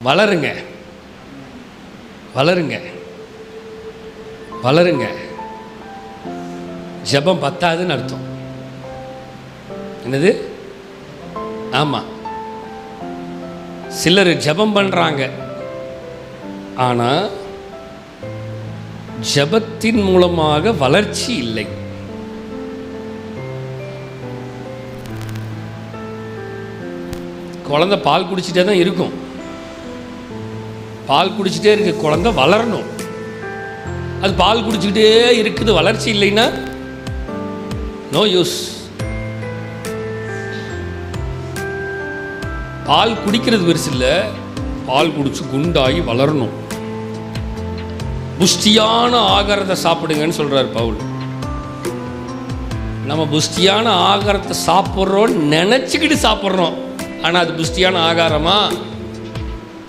வளருங்க, வளருங்க, வளருங்க. ஜெபம் பத்தாதுன்னு அர்த்தம். என்னது? ஆமாம், சிலர் ஜெபம் பண்ணுறாங்க, ஆனால் ஜெபத்தின் மூலமாக வளர்ச்சி இல்லை. குழந்தை பால் குடிச்சிட்டே தான் இருக்கும். பால் குடிச்சிட்டே இருக்கு, குழந்தை வளரணும். அது பால் குடிச்சிக்கிட்டே இருக்குது, வளர்ச்சி இல்லைன்னா நோ யூஸ். பால் குடிக்கிறது பெருசு இல்லை, பால் குடிச்சு குண்டாகி வளரணும். புஷ்டியான ஆகாரத்தை சாப்பிடுங்கன்னு சொல்றார் பவுல். நம்ம புஷ்டியான ஆகாரத்தை சாப்பிட்றோம் நினைச்சுக்கிட்டு சாப்பிட்றோம், ஆனால் அது புஷ்டியான ஆகாரமா?